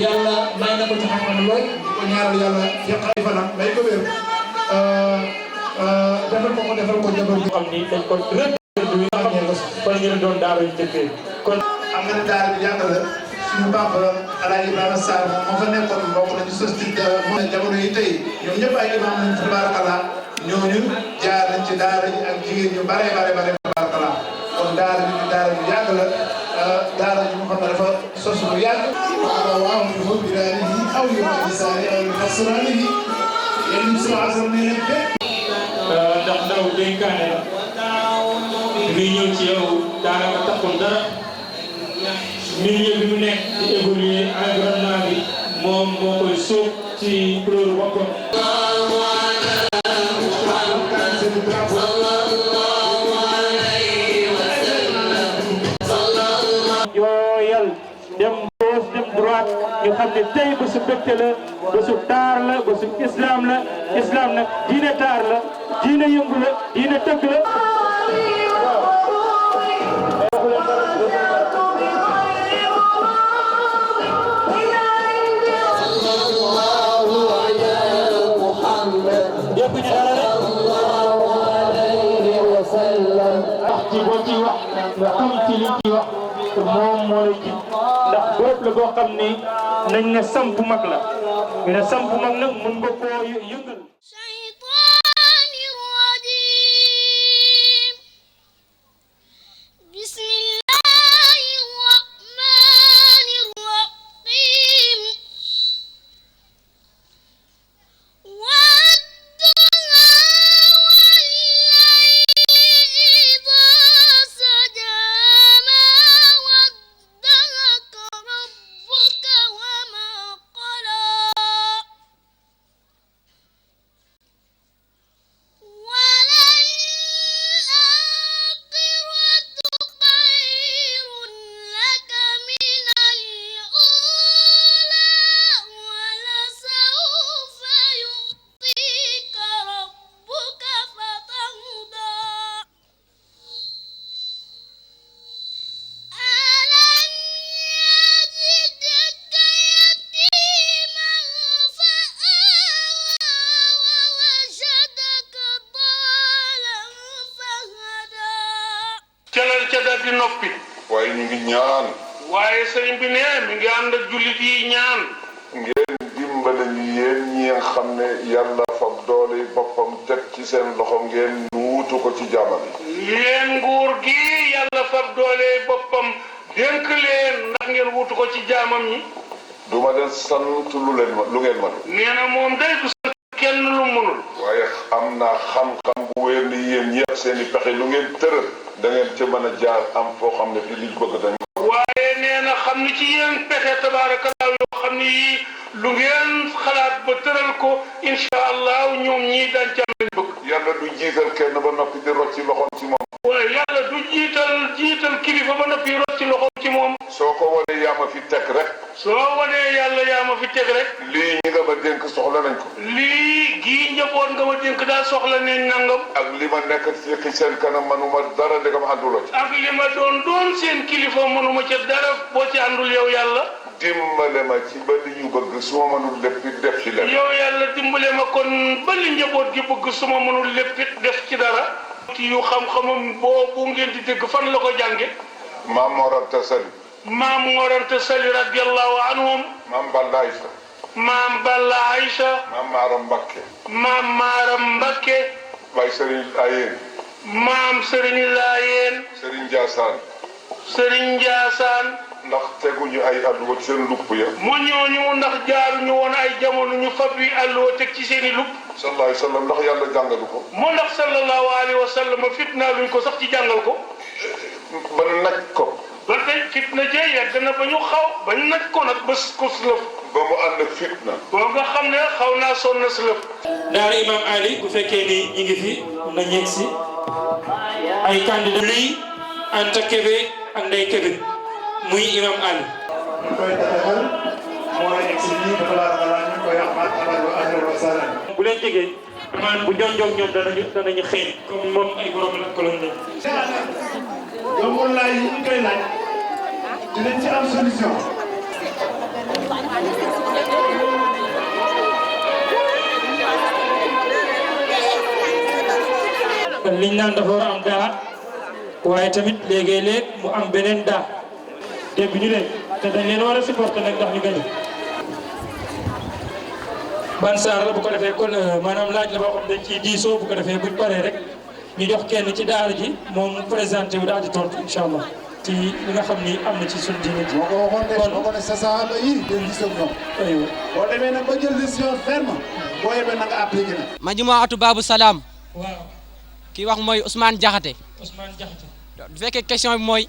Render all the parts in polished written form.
yàlla may na ko ci xam-xam lool di ko ñaaral yàlla yàq ay fanam may ko wér defal ko jabar gi xam ni dañ ko rek du nga xam ne kon ñu doon daara yu jëkkee kon am nga daara bi yàgg la suñu papa Alaaji Ibrahima Sarr moo fa nekkoon bokk nañu société mo jamono yi tey ñoom ñëpp ay imam lañ fa tabarakallah ñooñu jaar nañ ci daara ji ak jigéen ñu bare tabarakallah kon daara bi daara bi yàgg la daara ji mu xam ne dafa sos lu yàgg waaw ñu biraanihi aw yu lisaani aw yu nasraanihi yéen si asal ne leen bépp ndax ndaw dénkaane la ngi ñëw ci yow daanaka taxul dara milieu bi mu nekk di évoluer environnement bi moom moo koy sóob ci couleur boppam yooyal dem gauche dem droite ñu xam ne tey bésu mbégte la bésu taar la bésu islam la islam nag diine taar la diine yëngu la diine tëgg la ci boo ci wax nga xam ci li ci wax moom moo lay ji ndax bërëb la boo xam ni nañ ne samp mag la ñu ne samp mag nag mën nga koo yëngal di noppi waaye ñu ngi ñaan waaye sëriñ bi ne mi ngi ànd ak jullit yi ñaan ngeen dimbale ñu yéen ñi nga xam ne yàlla fab doole boppam teg ci seen loxo ngeen wuutu ko ci jaamam yi yéen nguur gi yàlla fab doole boppam dénk leen ndax ngeen wuutu ko ci jaamam yi duma leen sant lu ngeen mën nee na moom day du sant kenn lu mënul waaye am naa xam-xam bu wér ni yéen ñëpp seen i pexe lu ngeen tëral da ngeen ca mën a jaar am foo xam ne fii liñ bëgg dañ waaye nee na xam ni ci yéen pexe tabaarakallaa yoo xam ni yii lu ngeen xalaat ba tëral ko incha allah ñoom ñii dañ ca am lañ bëgg yàlla du jiital kenn ba noppi di rocc ci loxoom ci moom waaye yàlla du jiital kilifa ba noppi rocc ci loxoom ci moom soo ko wanee yaa ma fi teg rek soo wanee yàlla yaa ma fi teg rek lii ñi nga ma dénk soxla nañ ko lii gii njaboot nga ma dénk daal soxla ne nangam ak li ma nekk ci seen kanam manuma dara ndegam ànduloo ci ak li ma doon seen kilifa mënuma ca dara boo ci àndul yow yàlla dimbale ma ci ba li ñu bëgg su ma mënul lépp def ci lenn yow yàlla dimbale ma kon ba li njaboot gi bëgg su ma mënul lépp def ci dara yu xam-xamam boobu ngeen di dégg fan la ko jànge maam Mor Anta Sali maam Mor Anta Sali radiyallahu anhum maam Balla Aïcha maam Balla Aïcha maam Maaram Mbakke maam Maaram Mbakke Baye Serigne Layeen maam Serigne Layeen Serigne Ndiassane Serigne Ndiassane ndax teguñu ay alluwa seen lupp ya mu ñooñu ndax jaaruñu woon ay jamono ñu fab wi alluwa teg ci seen i lupp sallallahu alayhi wa sallam ndax yàlla jàngalu ko. moo ndax sallallahu alayhi wa sallam fitnaa luñ ko sax ci jàngal ko. ba naj ko. ba tey fitna jee yegg na ba ñu xaw ba naj ko nag bés ko lëf. ba mu ànd ak fitna. boo nga xam ne xaw naa sonn si lëf. daara Imam Ali bu fekkee ni ñu ngi fi na ñeeg si ay candidat luy Anta Kébé ak Ndeye Kébé muy Imam Ali. ñu koy defal moo egg si nii dafa laa ñu koy wax ahlan wa sahlan. bu leen jegee maanaam bu jonjoog ñoom danañu xëy comme moom ay borom la ko lañ leen. yombul laaj yi ñu koy laaj dinañ ci am solution. liñ naan dafa war a am daa waaye tamit léegi-léeg mu am beneen daa dégg ñu leen te dañ leen war a supporter nag ndax ñu gañu ban saar la bu ko defee kon maanaam laaj la boo xam dañ ciy diisoo bu ko defee buñ paree rek ñu jox kenn ci daara ji moom mu présenté wu daal di tontu incha allah ci li nga xam ni am na ci suñu diine ji. moo ko waxoon de moo ko ne sa saaba yi dañ gis ak ñoom. aywa boo demee nag ba jël décision ferme boo yebee nag appliqué na. Majmuatu Babou Salam. waaw. kii wax mooy Ousmane Diakhaté. Ousmane Diakhaté. bu fekkee question bi mooy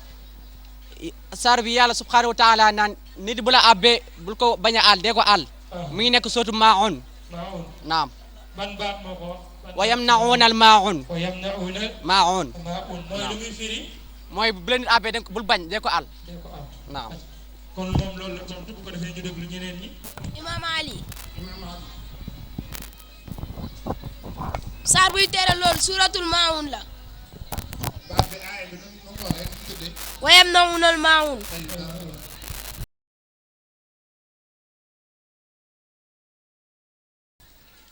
saar bi yàlla subhanahu wa taala naan nit bu la abbee bul ko bañ a aal dee ko aal. mu ngi nekk sootu Maa'un. Maa'un. naam. ban baat moo ko wax. wa yamna'uuna al Maa'un. wa yamna'uuna Maa'un. Maa'un mooy lu muy firi. mooy bu la nit abbee dee ko bul bañ dee ko aal. dee ko aal. naam. kon moom loolu la tontu bu ko defee ñu déglu ñeneen ñi. Imam Ali. saar buy tere loolu suuratul Maa'un la. wa yamna'uuna al Maa'un.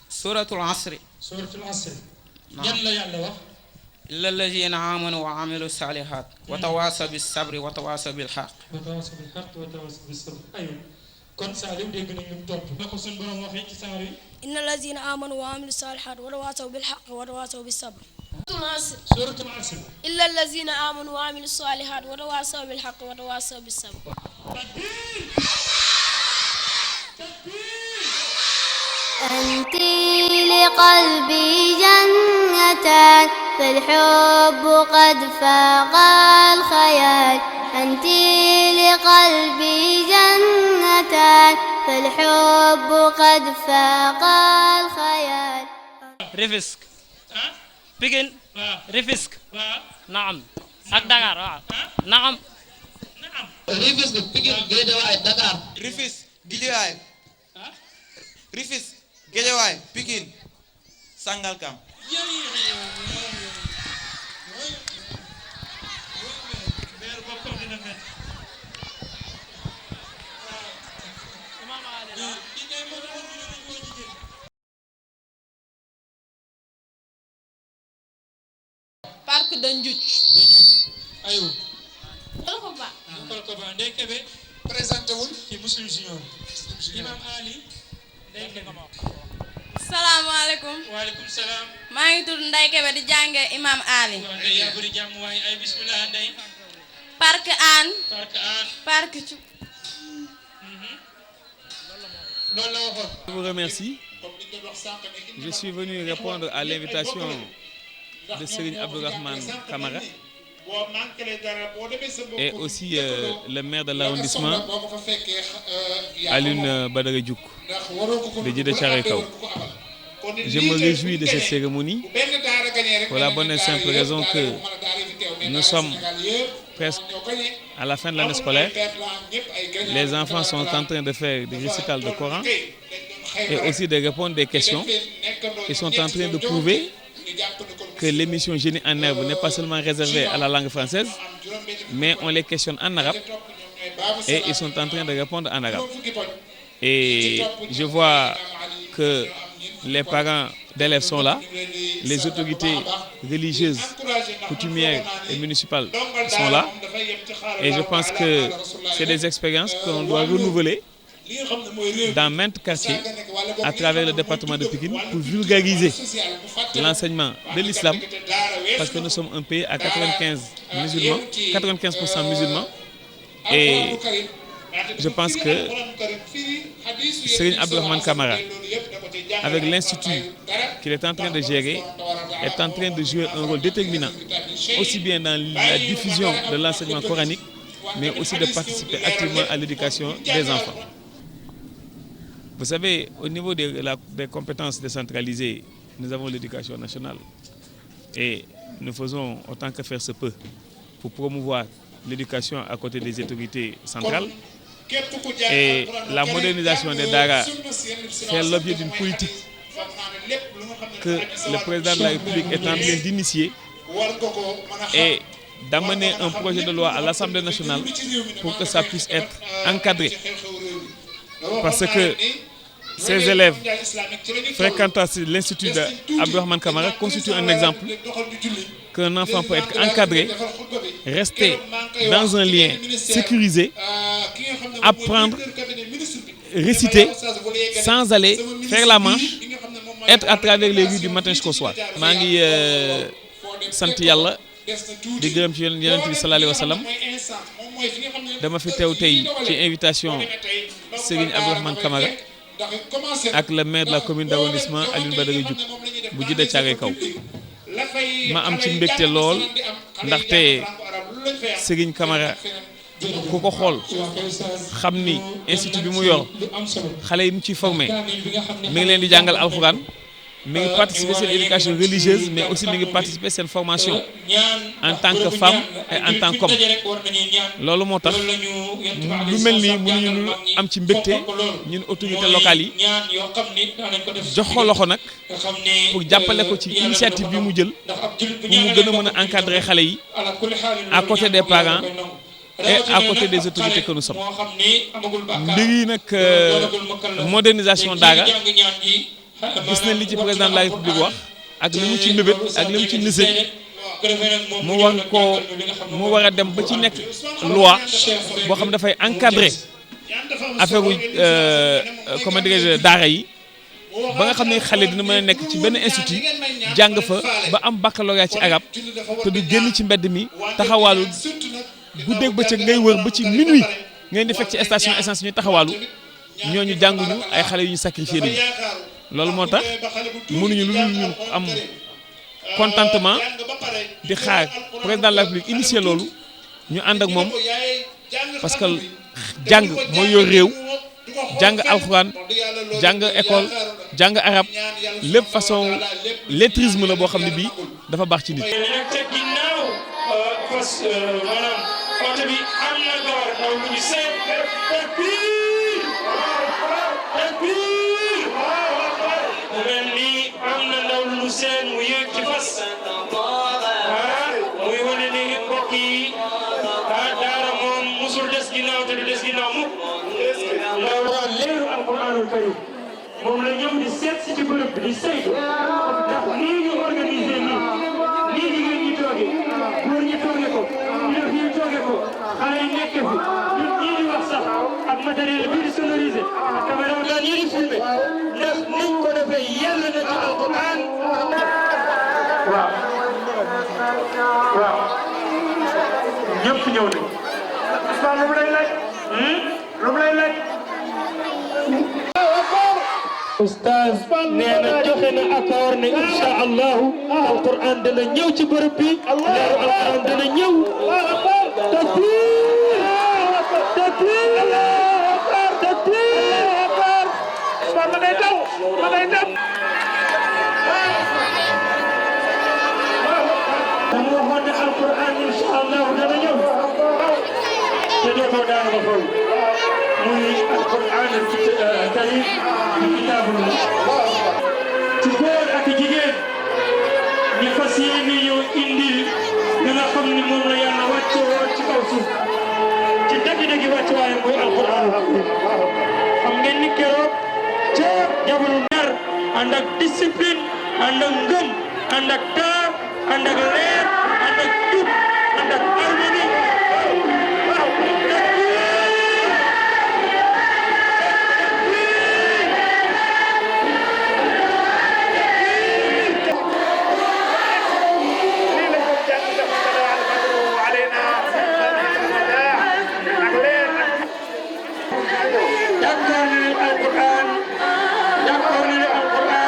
suuratul asri. suuratul asri. yan la yàlla wax. illa allazina amanu wa amilu salihat wa tawaasaw bis sabri wa tawaasaw bil xaq. wa tawaasaw bil xaq wa tawaasaw bis sabr aywa kon Saliou dégg nañ lu mu tontu. na ko suñu borom waxee ci saar yi. inna allazina amanu wa amilu salihat wa tawaasaw bil xaq wa tawaasaw bis sabr. suuratul asri. illa allazina amanu wa amilu salihat wa tawaasaw bil xaq wa tawaasaw bis sabr. أنت لقلبي جنتان فالحب قد فاق الخيال أنت لقلبي جنتان فالحب قد فاق الخيال. Rufisque. Pikine. Rufisque. naam. ak Dakar waaw. naam. Rufisque Pikine Guédiawaye Dakar. Rufisque Guédiawaye. Rufisque Guédiawaye Pikine Sangalkam. Parc de Ndioudj. aywa. Kolkoba. Kolkoba Ndeye Kébé. présenté wul. ci Muslim Junior. Imam Ali. Ndeye Kébé. salaamaaleykum. waaleykum salaam. maa ngi tudd Ndeye Kébé di jànge Imam Ali. waaw Ndeye yaa bëri jàmm waaye ay bismillah Ndeye. Parc Hann. Parc Hann. Parc Cu. loolu la waxoon. Je vous remercie. Je suis venu répondre à l'invitation de Serigne Abdourahmane Kamara et aussi le maire de l'arrondissement Alioune Badara Diouk de Djeddah Thiaroye Kao. Je me réjouis de cette cérémonie pour la bonne et simple raison que nous sommes presque à la fin de l'année scolaire. Les enfants sont en train de faire des récitals de Coran et aussi de répondre des questions. Ils sont en train de prouver que l'émission Génie en herbe n'est pas seulement réservée à la langue française, mais on les questionne en arabe et ils sont en train de répondre en arabe. Et je vois que les parents d'élèves sont là, les autorités religieuses, coutumières et municipales sont là. Et je pense que c'est des expériences que l'on doit renouveler dans maintes quartiers à travers le département de Pikine pour vulgariser l'enseignement de l'islam, parce que nous sommes un pays à 95% musulmans. Et je pense que Serigne Abdourahmane Kamara avec l'Institut qu'il est en train de gérer, est en train de jouer un rôle déterminant, aussi bien dans la diffusion de l'enseignement coranique, mais aussi de participer activement à l'éducation des enfants. Vous savez, au niveau des compétences décentralisées, nous avons l'éducation nationale. Et nous faisons autant que faire se peut pour promouvoir l'éducation à côté des autorités centrales. Et la modernisation des Daara fait l'objet d'une politique que le président de la République est en train d'initier et d'amener un projet de loi à l'Assemblée nationale pour que ça puisse être encadré. Parce que ces élèves fréquentant l'Institut d'Abdourahmane Kamara constituent un exemple qu'un enfant peut être encadré, rester dans un lien sécurisé, apprendre, réciter, sans aller faire la manche, être à travers les rues du matin jusqu'au soir. maa ngi sant yàlla di gërëm ci Yonent bi sallallahu alayhi wa sallam dama fi teew tey ci invitation Serigne Abdourahmane Kamara ak le maire de la commune d'arrondissement Alioune Badara Diouf bu Djiddah Thiaroye Kaw ma am ci mbégte lool ndaxte Serigne Kamara ku ko xool xam ni institut bi mu yor xale yi mu ciy formé mi ngi leen di jàngal alxuraan mi ngi participer seen éducation religieuse mais aussi mi ngi participer seen formation en tant que femme et en tant qu'homme loolu moo tax lu mel nii mënuñu lu am ci mbégte ñun autorités locales yi jox ko loxo nag pour jàppale ko ci initiative bi mu jël pour mu gën a mën a encadrer xale yi à côté des parents et à côté des autorités que nous sommes. mbir yi nag modernisation Daara gis nañ li ci président de la République wax ak li mu ci mébét ak li mu ci nisé mu war a dem ba ci nekk loi boo xam dafay encadrer affaire comment dirais-je Daara yi ba nga xam ne xale dina mën a nekk ci benn institut jàng fa ba am baccalauréat ci arab te du génn ci mbedd mi taxawaalu guddeeg bëccëg ngay wër ba ci minuit ngeen di fekk ci station essence ñuy taxawaalu ñooñu jànguñu ay xale yu ñu sacrifié nañu loolu moo tax mënuñu lu ñu am contentement di xaar président de la République initier loolu ñu ànd ak moom parce que jàng mooy yor réew jàng alxuraan jàng école jàng arab lépp façon lettrisme la boo xam ne bii dafa baax ci nit. oto bi am na door daw lu ñu seet takbir takbir mu mel ni am na ndaw lu ñu seen mu yëg ci fas muy wane ni mbokk yi Daara moom musul des ginnaaw te du des ginnaaw mukk ndaw leeru alquranul karim moom la ñëw di seet si ci bërëb bi di saytu ndax nii ñu organisé nii jigéen ñi tooge góor ñi tooge ko ñëf ñi tooge ko xale yi nekk fi ñun ñii di wax sax ak matériel bii di sonorisé caméra daan ñii di filmé ndax niñ ko defee yàlla na ci alquran waaw waaw ñëpp ñëw nañ Ousmane lu mu lay laaj lu mu lay laaj Oustaz nee na joxe na accord ne incha allahu alquran dana ñëw ci bërëb bi leeru alquran dana ñëw takbir takbir takbir ma ngay daw ma ngay daw dama waxoon ne alquran incha allahu dana ñëw te dootoo daana ba foofu muy alquran karim di kitaabullah ci góor ak jigéen ñu fas yéene ñu indi li nga xam ni moom la yàlla wàcce woon ci kaw suuf ci dëgg-dëgg wàcce waaye muy alquranul hakim xam ngeen ni keroog ca jabalu Ndar ànd ak discipline ànd ak ngëm ànd ak taar ànd ak leer ànd ak jub ànd ak harmonie Alquran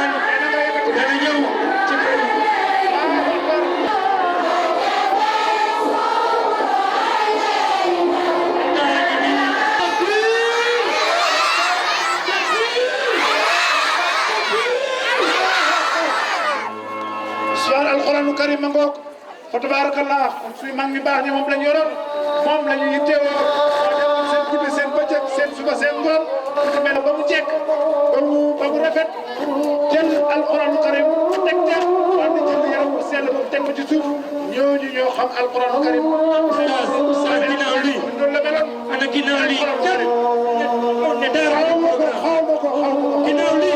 alxuraanu karim ma ngoog fa tabarakallah suy mag ñu baax ñi moom lañ yoroon moom la ñu yittewoo moo seen guddi seen bëccëg seen suba seen ngoon su mel ba mu jekk ba mu rafet jël alxuraanu karim teg ca war na jël yaram bu sell ba teg ko ci suuf ñooñu ñoo xam alxuraanu karim sa ginnaaw lii noonu la meloon ana ginnaaw lii ne dara ginnaaw lii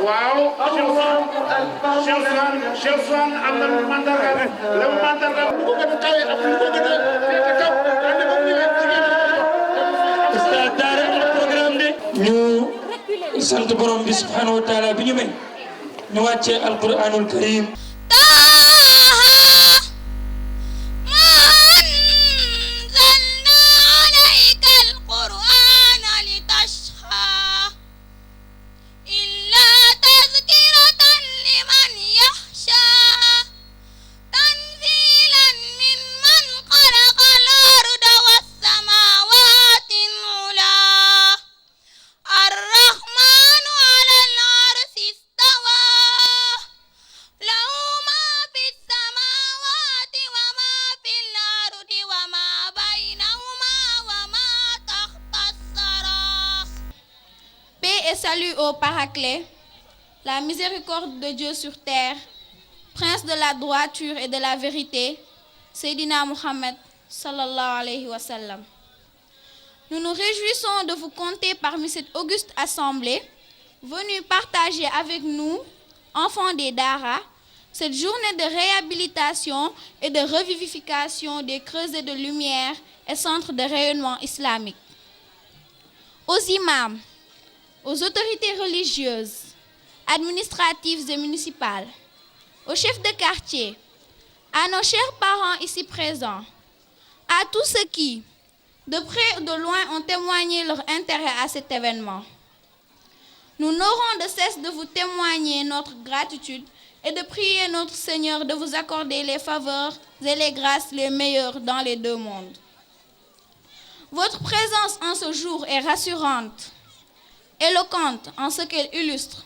waaw Cheikh Ousmane am na lu mandarga la mu mandarga lu ko gën a kawe ak lu ko gën a féete kaw daal ba mu ñëwee jigéen ustaz daara programme bi ñu sant borom bi subhanahu wa taala bi ñu may ñu wàccee alquranul karim Salut au Paraclet, la miséricorde de Dieu sur terre, prince de la droiture et de la vérité, Seydina Mohammed sallallahu alayhi wa sallam. Nous nous réjouissons de vous compter parmi cette auguste assemblée, venue partager avec nous, enfants des Dara, cette journée de réhabilitation et de revivification des creusets de lumière et centres de rayonnement islamique. Aux imams, aux autorités religieuses, administratives et municipales, aux chefs de quartier, à nos chers parents ici présents, à tous ceux qui, de près ou de loin, ont témoigné leur intérêt à cet événement. Nous n'aurons de cesse de vous témoigner notre gratitude et de prier notre Seigneur de vous accorder les faveurs et les grâces les meilleures dans les deux mondes. Votre présence en ce jour est rassurante, éloquente en ce qu'elle illustre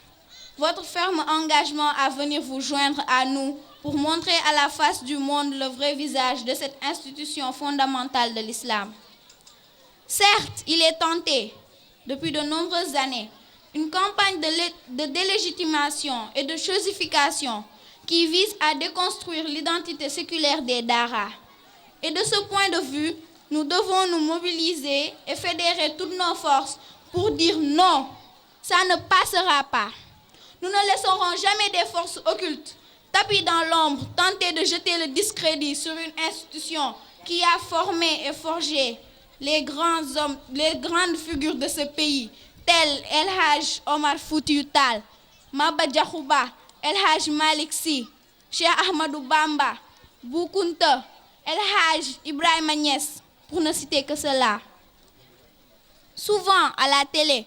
votre ferme engagement à venir vous joindre à nous pour montrer à la face du monde le vrai visage de cette institution fondamentale de l'islam. Certes, il est tenté, depuis de nombreuses années, une campagne de délégitimation et de chosification qui vise à déconstruire l'identité séculaire des Dara. Et de ce point de vue, nous devons nous mobiliser et fédérer toutes nos forces pour dire non, ça ne passera pas. Nous ne laisserons jamais des forces occultes, tapis dans l'ombre, tenter de jeter le discrédit sur une institution qui a formé et forgé les grands hommes, les grandes figures de ce pays, tels El Haj Omar Foutiyou Tall, Maba Diakhou Ba, El Haj Malick Sy, Cheikh Ahmadou Bamba, Bou Kounta, El Haj Ibrahima Niass, pour ne citer que cela. Souvent à la télé,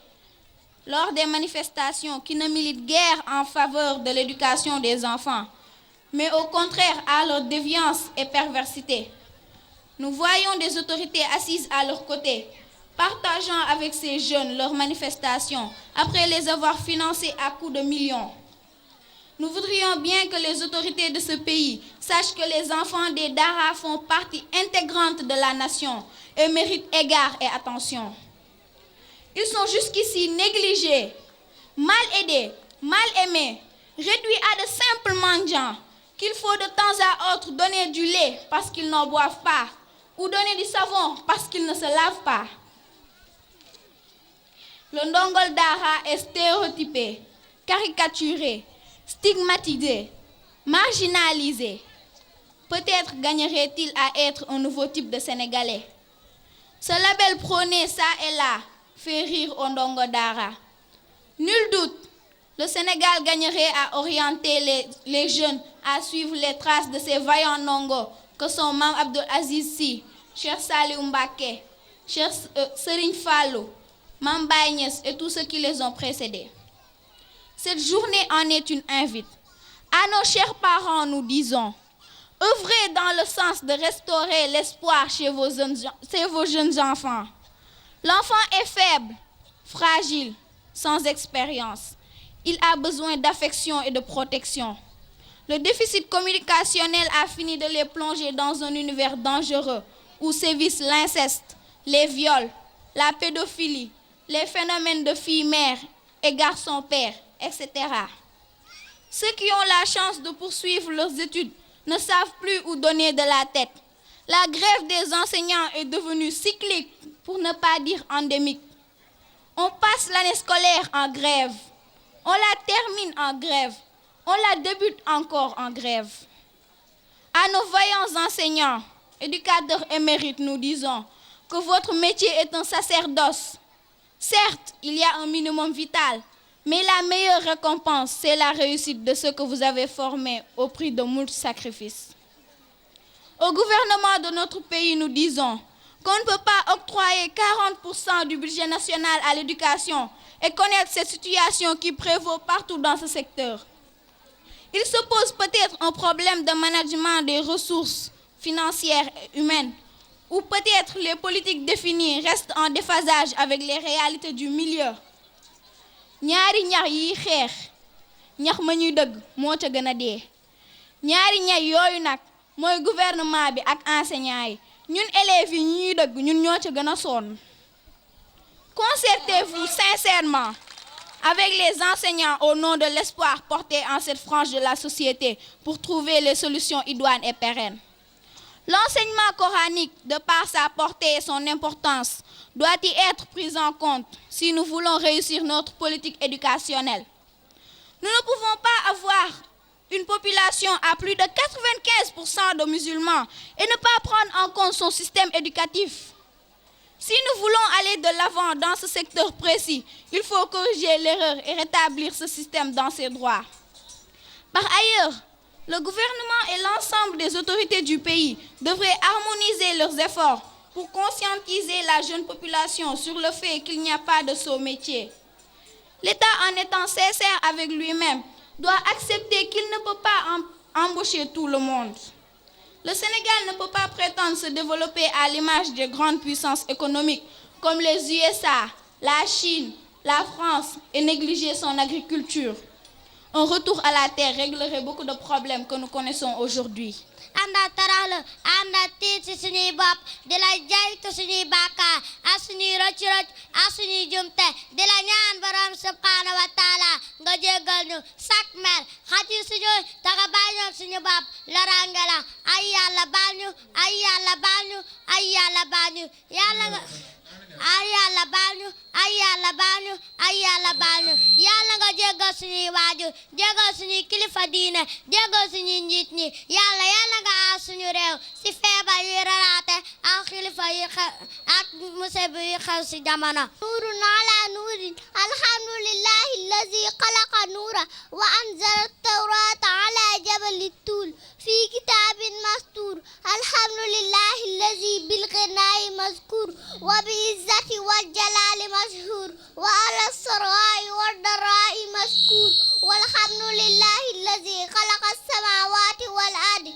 lors des manifestations qui ne militent guère en faveur de l'éducation des enfants, mais au contraire à leur déviance et perversité, nous voyons des autorités assises à leur côté, partageant avec ces jeunes leurs manifestations après les avoir financées à coups de millions. Nous voudrions bien que les autorités de ce pays sachent que les enfants des Dara font partie intégrante de la nation et méritent égard et attention. Ils sont jusqu'ici négligés, mal aidés, mal aimés, réduits à de simples mendiants qu'il faut de temps à autre donner du lait parce qu'ils n'en boivent pas ou donner du savon parce qu'ils ne se lavent pas. Le Ndongol Dara est stéréotypé, caricaturé, stigmatisé, marginalisé. Peut-être gagnerait-il à être un nouveau type de Sénégalais. Ce label prôné ça et là fait rire au Ndongo Dara. Nul doute, le Sénégal gagnerait à orienter les jeunes à suivre les traces de ces vaillants Ndongo que sont Mame Abdou Aziz Sy, Cheikh Saliou Mbacké, Cheikh Serigne Fallou, Mame Baye Niass et tous ceux qui les ont précédés. Cette journée en est une invite. À nos chers parents, nous disons, œuvrez dans le sens de restaurer l'espoir chez vos jeunes enfants. L'enfant est faible, fragile, sans expérience. Il a besoin d'affection et de protection. Le déficit communicationnel a fini de les plonger dans un univers dangereux où sévissent l'inceste, les viols, la pédophilie, les phénomènes de filles-mères et garçons-pères, etc. Ceux qui ont la chance de poursuivre leurs études ne savent plus où donner de la tête. La grève des enseignants est devenue cyclique, pour ne pas dire endémique. On passe l'année scolaire en grève, on la termine en grève, on la débute encore en grève. À nos vaillants enseignants, éducateurs émérites, nous disons que votre métier est un sacerdoce. Certes, il y a un minimum vital, mais la meilleure récompense, c'est la réussite de ceux que vous avez formés au prix de moult sacrifices. Au gouvernement de notre pays, nous disons qu'on ne peut pas octroyer 40% du budget national à l'éducation et connaître cette situation qui prévaut partout dans ce secteur. Il se pose peut-être un problème de management des ressources financières et humaines, ou peut-être les politiques définies restent en déphasage avec les réalités du milieu. ñaari ñax yi xeex ñax ma ñuy dëgg moo ca gën a dee ñaari ñax yooyu nag mooy gouvernement bi ak enseignants yi ñun élèves yi ñuy dëgg ñun ñoo ca gën a sonn. Concertez-vous sincèrement avec les enseignants au nom de l'espoir porté en cette frange de la société pour trouver les solutions idoines et pérennes. L'enseignement coranique, de par sa portée et son importance, doit y être pris en compte si nous voulons réussir notre politique éducationnelle. Nous ne pouvons pas avoir une population à plus de 95% de musulmans et ne pas prendre en compte son système éducatif. Si nous voulons aller de l'avant dans ce secteur précis, il faut corriger l'erreur et rétablir ce système dans ses droits. Par ailleurs, le gouvernement et l'ensemble des autorités du pays devraient harmoniser leurs efforts pour conscientiser la jeune population sur le fait qu'il n'y a pas de sot métier. L'État, en étant sincère avec lui-même, doit accepter qu'il ne peut pas embaucher tout le monde. Le Sénégal ne peut pas prétendre se développer à l'image des grandes puissances économiques comme les USA, la Chine, la France et négliger son agriculture. Un retour à la terre réglerait beaucoup de problèmes que nous connaissons aujourd'hui. anda taraxlu anda tiit ci suñuy bopp di la jaytu suñuy bàkkaar ak suñuy rëcc-rëcc ak suñuy jumte di la ñaan borom subhanahu wa taala nga jéggal ñu sak mer xati suñu taxa bàyyi ñoom suñu bopp loraange la ay yàlla baal ñu ay yàlla baal ñu ay yàlla baal ñu yàlla nga ay yàlla baal ñu ay yàlla baal ñu ay yàlla baal ñu yàlla nga jéggal suñuy waajur jéggal suñuy kilifa diine jéggal suñuy njiit ñi yàlla nga aar suñu réew ci feebar yi raraate ak xilifa yi ak musiba yi xew ci jamono nuurun ala nuurin alhamdulillahi allazi xalaqa nuura wa anzala tawrata ala jabali tuul fi kitaabin mastuur alhamdulillahi allazi bil ghinaai mazkuur wa bi izzati wal jalaali mashhuur wa ala saraa'i wad daraa'i mashkuur walhamdulillahi allazi xalaqa as-samaawaati wal ardi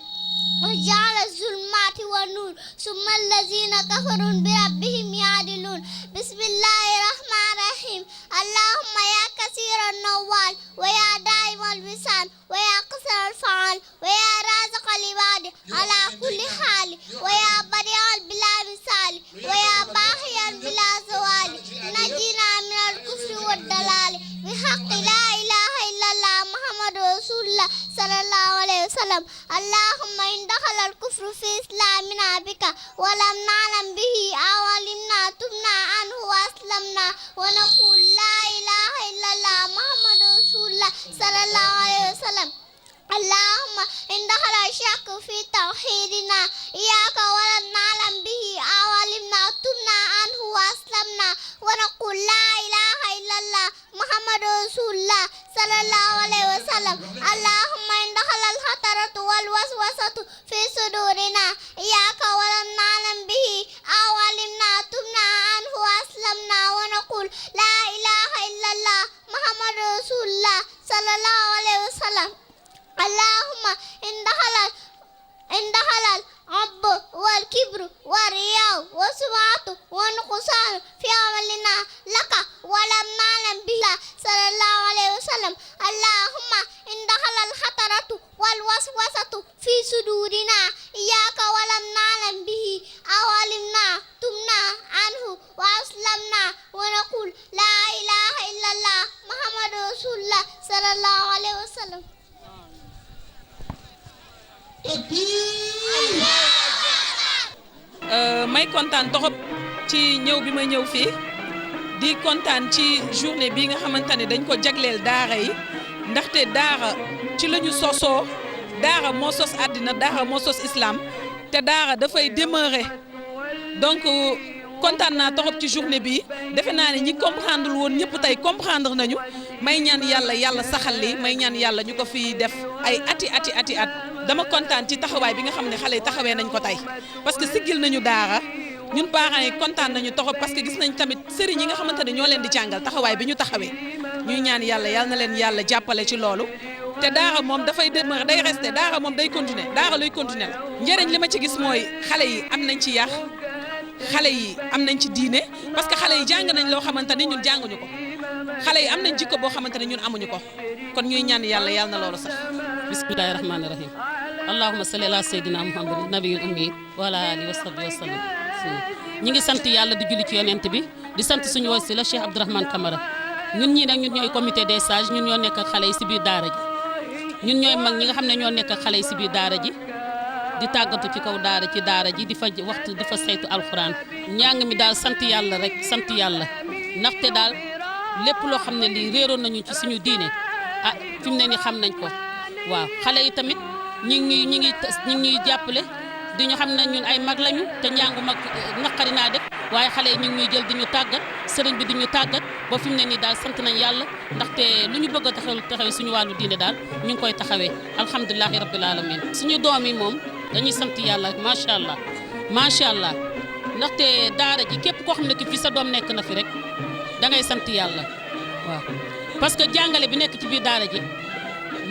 وجعل الظلمات والنور ثم الذين كفروا بربهم يعدلون بسم الله الرحمن الرحيم اللهم يا كثير النوال ويا دائم الوسان ويا قصر الفعال ويا رازق العباد على كل حال ويا بديع بلا مثال ويا باقيا بلا زوال نجينا من الكفر والضلال بحق لا إله إلا الله محمد رسول الله صلى الله عليه وسلم اللهم إن دخل الكفر في إسلامنا بك ولم نعلم به أو علمنا تبنا عنه وأسلمنا ونقول لا إله إلا الله محمد رسول الله صلى الله عليه وسلم اللهم إن دخل الشك في توحيدنا إياك ولم نعلم به أو علمنا تبنا عنه وأسلمنا ونقول لا إله إلا الله محمد رسول الله صلى الله عليه وسلم اللهم إن دخل الخطرة والوسوسة في صدورنا إياك ولم نعلم به أو علمنا تبنا عنه وأسلمنا ونقول لا إله إلا الله محمد رسول الله صلى الله عليه وسلم اللهم إن دخل العب والكبر والرياء والسمعة والنقصان في عملنا لك kontaan torop ci ñëw bi ma ñëw fii di kontaan ci journée bi nga xamante ne dañ ko jagleel daara yi ndaxte daara ci la ñu sosoo daara moo sos àddina daara moo sos islam te daara dafay demeurer donc kontaan naa torop ci journée bi defe naa ne ñi comprendre woon ñëpp tey comprendre nañu may ñaan yàlla saxal li may ñaan yàlla ñu ko fi def ay ati at dama kontaan ci taxawaay bi nga xam ne xale yi taxawee nañ ko tey parce que siggil nañu daara ñun parents yi kontaan nañu torop parce que gis nañ tamit sëriñ yi nga xamante ne ñoo leen di jàngal taxawaay bi ñu taxawee ñuy ñaan yàlla na leen yàlla jàppale ci loolu te daara moom dafay demeurer day rester daara moom day continuer daara luy continuer la njëriñ li ma ci gis mooy xale yi am nañ ci yar xale yi am nañ ci diine parce que xale yi jàng nañ loo xamante ni ñun jànguñu ko xale yi am nañ jikko boo xamante ne ñun amuñu ko kon ñuy ñaan yàlla na loolu sax bismillahi rahmaani rahim allahumma salli ala sayyidina muhammad nabiyul ummi wa ala alihi wa sahbihi wa sallam ñi ngi sant yàlla di julli ci yonent bi di sant suñu wasila Cheikh Abdourahmane Camara ñun ñii nag ñun ñooy comité des sages ñun ñoo nekk ak xale yi si biir daara ji ñun ñooy mag ñi nga xam ne ñoo nekk ak xale yi si biir daara ji di tàggatu ci kaw daara ci daara ji di fa waxtu di fa saytu alxuraan njàng mi daal sant yàlla rek sant yàlla ndaxte daal lépp loo xam ne lii réeroon nañu ci suñu diine ah fi mu ne ni xam nañ ko waaw xale yi tamit ñi ngi jàppale di ñu xam ne ñun ay mag lañu te njàngu mag naqari naa def waaye xale yi ñu ngi ñuy jël di ñu tàggat sëriñ bi di ñu tàggat ba fi mu ne nii daal sant nañ yàlla ndaxte lu ñu bëgg a taxawee suñu wàllu diine daal ñu ngi koy taxawee alhamdulilahi rabbil alamin suñu doom yi moom dañuy sant yàlla macha allah ndaxte daara ji képp koo xam ne ki fi sa doom nekk na fi rek da ngay sant yàlla waaw parce que jàngale bi nekk ci biir daara ji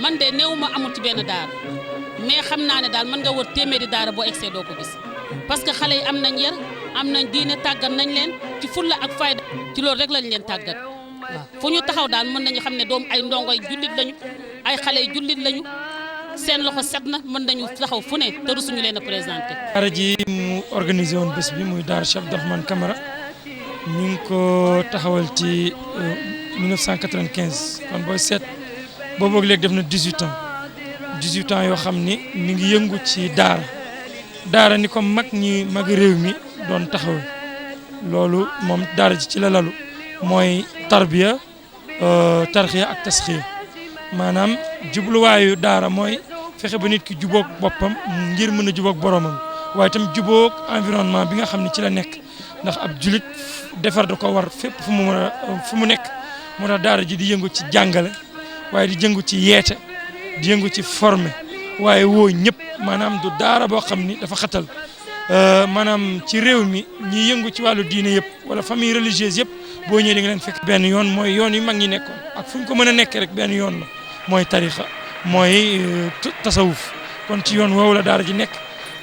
man de néew ma amul ci benn daara mais xam naa ne daal mën nga wër téeméeri daara boo egsee doo ko gis parce que xale yi am nañ yar am nañ diine tàggat nañ leen ci fulla ak fayda ci loolu rek lañ leen tàggat waaw fu ñu taxaw daal mën nañu xam ne doom ay ndongoy jullit lañu ay xale yu jullit lañu seen loxo set na mën nañu taxaw fu ne te rusuñu leen a présenté. daara ji mu organisé woon bés bi muy daara Cheikh Abdourahmane Camara ñu ngi ko taxawal ci 1995 kon booy seet boobu léegi def na 18 ans yoo xam ni mi ngi yëngu ci daara ni ko mag réew mi doon taxaw loolu moom daara ji ci la lalu mooy tarbiya tarxiya ak tasxiya maanaam jubluwaayu daara mooy fexe ba nit ki jubóog boppam ngir mën a jubóog boromam waaye tam jubóog environnement bi nga xam ne ci la nekk ndax ab julit defar da ko war fépp fu mu nekk moo tax daara ji di yëngu ci jàngale waaye di yëngu ci yeete di yëngu ci former waaye woo ñëpp maanaam du daara boo xam ni dafa xatal maanaam ci réew mi ñi yëngu ci wàllu diine yëpp wala famille religieuse yëpp boo ñëwee di nga leen fekk benn yoon mooy yoon yu mag ñi nekkoon ak fu ñu ko mën a nekkee rek benn yoon la mooy tarixa mooy tasawuf kon ci yoon woowu la daara ji nekk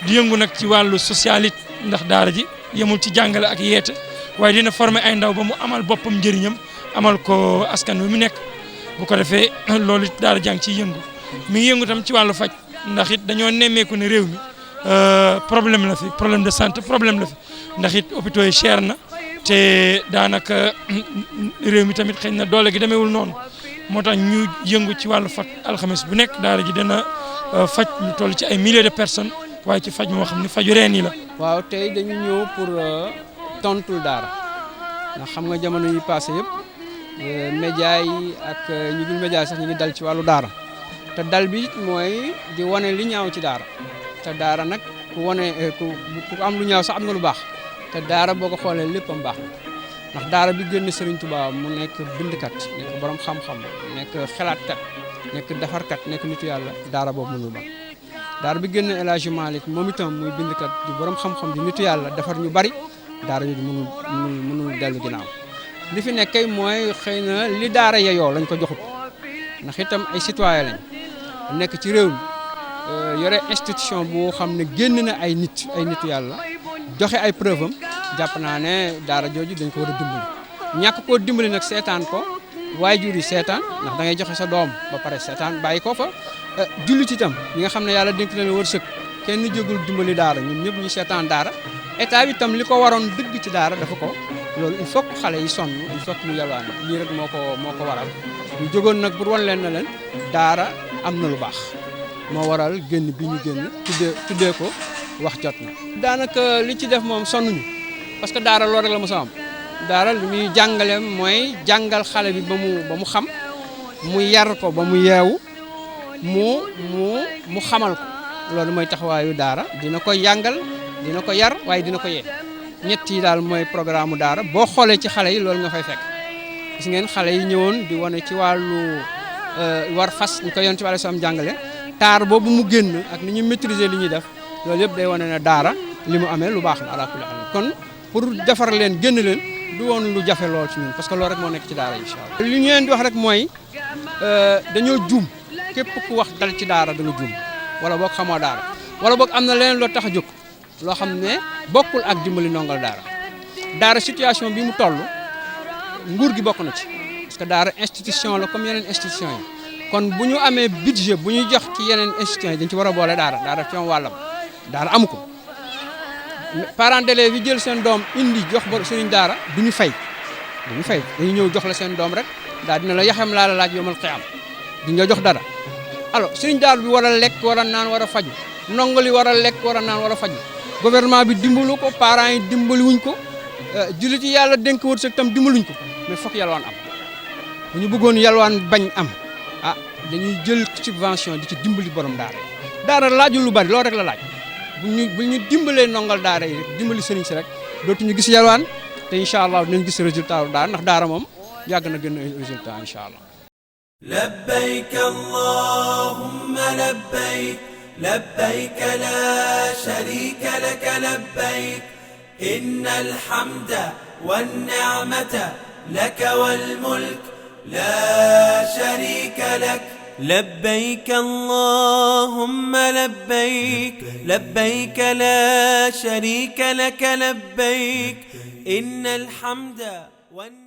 di yëngu nag ci wàllu socialité ndax daara ji yemul ci jàngale ak yeete waaye dina former ay ndaw ba mu amal boppam njëriñam amal ko askan wi mu nekk bu ko defee loolu daara jàng ciy yëngu mi ngi yëngu tam ci wàllu faj ndax it dañoo nemmeeku ne réew mi problème la fi problème de santé problème la fi ndax it hôpitaux yi cher na te daanaka réew mi tamit xëy na doole gi demeewul noonu moo tax ñu yëngu ci wàllu faj alxames bu nekk daara ji dana faj lu toll ci ay milliers de personnes waaye ci faj moo xam ne faju reen yi la. waaw tey dañu ñëw pour tontul daara ndax xam nga jamono yi passé yëpp média yi ak ñu dul média sax ñu ngi dal ci wàllu daara te dal bi mooy di wane li ñaaw ci daara te daara nag ku am lu ñaaw sax am nga lu baax te daara boo ko xoolee léppam baax ndax daara bi génn Serigne Touba mu nekk bindkat nekk borom xam-xam nekk xelaatkat nekk defarkat nekk nitu yàlla daara boobu mënul baax daara bi génn El Hadji Malick moom itam muy bindkat di borom xam-xam di nitu yàlla defar ñu bari daara yooyu mënul dellu ginnaaw li fi nekk kay mooy xëy na li daara yeyoo lañ ko joxut ndax itam ay citoyen lañ nekk ci réew mi yore institution boo xam ne génn na ay nitu yàlla joxe ay preuve am jàpp naa ne daara jooju dañ ko war a dimbali ñàkk koo dimbali nag seetaan ko waajur yi seetaan ndax da ngay joxe sa doom ba pare seetaan bàyyi ko fa jullit itam ñi nga xam ne yàlla dénk leen wërsëg kenn jógul dimbali daara ñun ñëpp ñu seetaan daara état bi itam li ko waroon dëgg ci daara dafa ko loolu il faut que xale yi sonn il faut que ñu yalwaan lii rek moo ko waral ñu jógoon nag pour wan leen na leen daara am na lu baax moo waral génn bi ñu génn tuddee ko wax jot na daanaka li ci def moom sonnuñu parce que daara loolu rek la mos a am daara li muy jàngale mooy jàngal xale bi ba mu xam mu yar ko ba mu yeewu mu xamal ko loolu mooy taxawaayu daara dina ko jàngal dina ko yar waaye dina ko yee ñett yi daal mooy programme mu daara boo xoolee ci xale yi loolu nga fay fekk gis ngeen xale yi ñëwoon di wane ci wàllu war fas ñu ko yoon ci wàllu sam jàngale taar boobu mu génn ak ni ñu maîtriser li ñuy def loolu yëpp day wane ne daara li mu amee lu baax la ala kulli haal kon pour defar leen génn leen du woon lu jafe lool ci ñun parce que loolu rek moo nekk ci daara incha allah. li ñu leen di wax rek mooy dañoo juum képp ku wax dal ci daara da nga juum wala boog xamoo daara wala boog am na leneen loo tax a jóg loo xam ne bokkul ak dimbali ndongal daara situation bi mu toll nguur gi bokk na ci parce que daara institution la comme yeneen institution yi kon bu ñu amee budget bu ñuy jox ci yeneen institution yi dañ ci war a boole daara ci am wàllam daara amu ko parents d'élèves yi jël seen doom indi jox ba sëriñ daara du ñu fay dañu ñëw jox la seen doom rek daal dina la yaxam laa la laaj yomal xiyam di nga jox dara alors sëriñ daara bi war a lekk war a naan war a faju ndongo li war a lekk war a naan war a faju gouvernement bi dimbalu ko parents yi dimbali wuñ ko jullit yi yàlla dénk wërsëg tam dimbaluñ ko mais fokk yalwaan am bu ñu bëggoon yalwaan bañ am dañuy jël subvention di ci dimbali borom daara laajul lu bari loolu rek la laaj bu ñu dimbalee ndongal daara yi rek dimbali sëriñ si rek dootuñu gis yalwaan te incha allah dinañ gis résultat daara ndax daara moom yàgg na gën a résultat incha allah. labbayk allahumma labbayk labbayk la sharika laka labbayk innal hamda wan ni'mata laka wal mulk la sharika lak. لبيك اللهم لبيك لبيك لا شريك لك لبيك إن الحمد والنعمة